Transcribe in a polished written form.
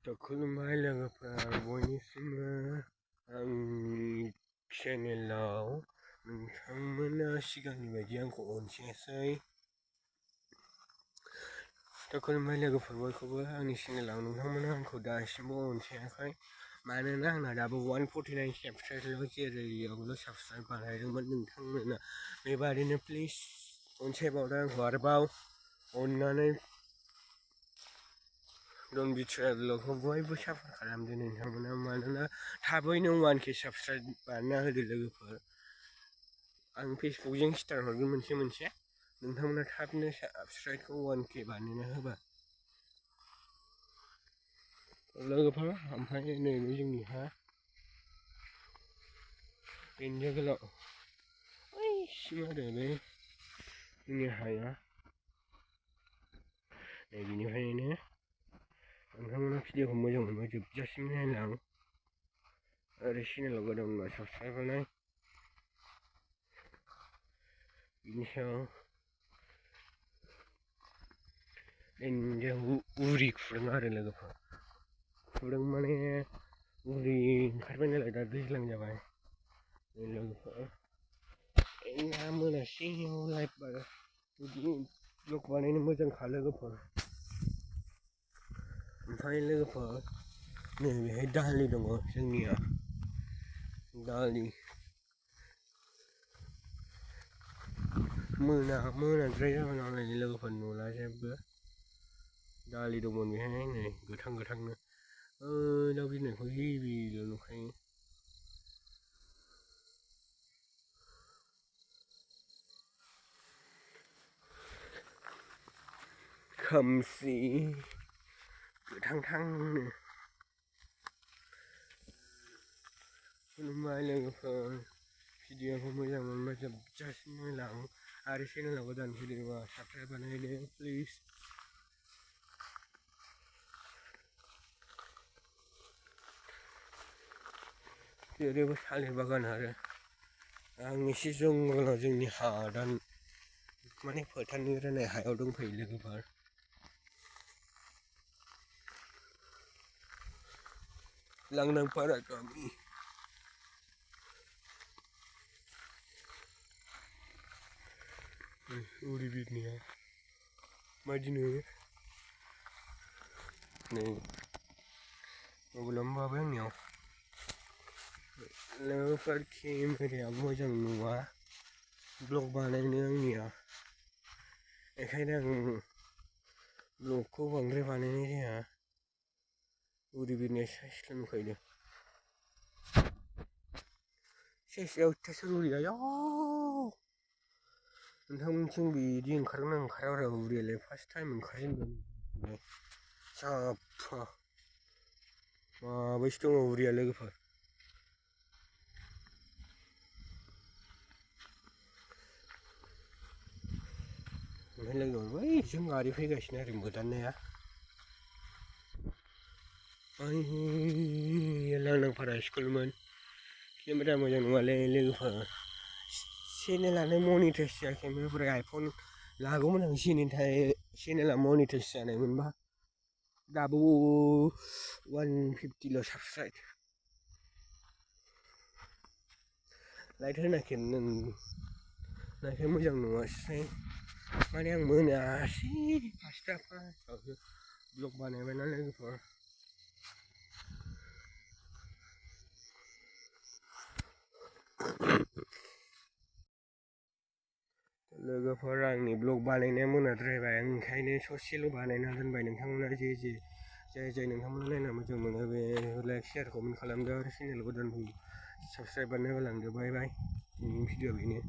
खुलुमबाय लोगोफोर बयनिसिमबो आंनि चेनेलाव नोंथांमोना सिगांनि बायदि आंखौ अनसायासै। खुलुमबाय लोगोफोर बयखौबो आंनि चेनेलाव नोंथांमोना आंखौ दासिमबो अनसायाखै, मानोना आंना दाबो 149 साबस्क्राइबल' जेरैयावल' साबस्क्राइब बानायदोंमोन। नोंथांमोना बेबादिनो प्लिज अनसायबावदो आंखौ आरोबाव अननानै लवगwpwr ब्लगखौ बयबो सापर्ट खालामदो नोंथांमोना, मानोना थाबैनो 1K साबस्क्राइब बानायना होदो लोगोफोर। आं फेसबुकजों स्टार हरगोन मोनसे नोंथांमोना थाबनो साबस्क्राइबखौ 1K बानायना होबा लोगोफोर। ओमफ्राय नैबे जोंनि हा इन्डिया गोलाव ओइसिम आरो बे जोंनि हाया नै बिनिफ्रायनो नोंथांमोना भिडिअखौ मोजां मोनबा जोबजासिम नायलां आरो चेनेलाव गोदान होनबा साबस्क्राइब बानाय। बिनि सायाव उरि खुदों आरो लोगोफोर, खुदों माने उरि ओंखारबाय नालाय दा दैज्लां जाबाय लोगोफोर। ना मोनासियाव लाइभ बिदि ब्लग बानायनो मोजांखा लोगोफोर। ओमफ्राय लोगोफोर नैबेहाय दालि दङ जोंनिया, दालि मोनाद्राय जाबाय नालाय लोगोफोर नुला जेबो। दालि दंमोन बेहाय नै गोथांनो दाउ बिरनायखौ हेभिल' नुखायो। खोमसि गोथांनो। खुलुमबाय लोगोफोर, भिडिअखौ मोजां मोनबा जोबजासिम नायलां आरो चेनेलाव गोदान फैदोंबा साबस्क्राइब बानायदो प्लिज। जेरैबो थालिर बागान आरो आं एसे जंगलाव जोंनि हादान माने फोथारनि राननाय हायाव दंफैयो लोगोफोर। लांदां पारा गामि उरि बिरनाया मादि नुयो नै मबाइलावनो माबाय आंनियाव लोगोफोर। केमेराया मोजां नुवा ब्लग बानायनो आंनिया, बेखायनो आं ब्लगखौ बांद्राय बानायनाय जाया। उरि बिरनाया साइसल' नुखायो सेसाया अयथासार उरिया नोंथांमोनथिं बिदि ओंखारगोन ना ओंखारा उरियालाय फार्स्ट टाइम ओंखारजेनदों साफा माबैसो दङ उरिया लोगोफोर। ओमफ्राय लोगोफोर बै जों गारि फैगासिनो आरो मोदाननाया लांदां पारा स्कुलमोन। केमेरा मोजां नङालै लोगोफोर, चेनेलानो मनिटाइज जायाखैमोन। ओमफ्राय आइफन लागौमोन आं, चेनेला मनिटाइज जानायमोनबा। दाबो 150ल' साबस्क्राइब। लाइट होनाखै मोजां नुवासै, माने आं मोनासै फार्स्टआवसो ब्लग बानायबायना लोगोफोर। लोगोफोर आंनि ब्लग बानायनाया मोनाद्रायबाय, आं ओंखायनो ससेल' बानायना दोनबाय। नोंथांमोना जाय नोंथांमोना नायना मोजां मोनो बे लाइक शेयार कमेन्ट खालामदो आरो चेनेल गोदान साबस्क्राइब बानायना होलांदो। बाय बाय। दिनैनि भिडिअ' बेनो।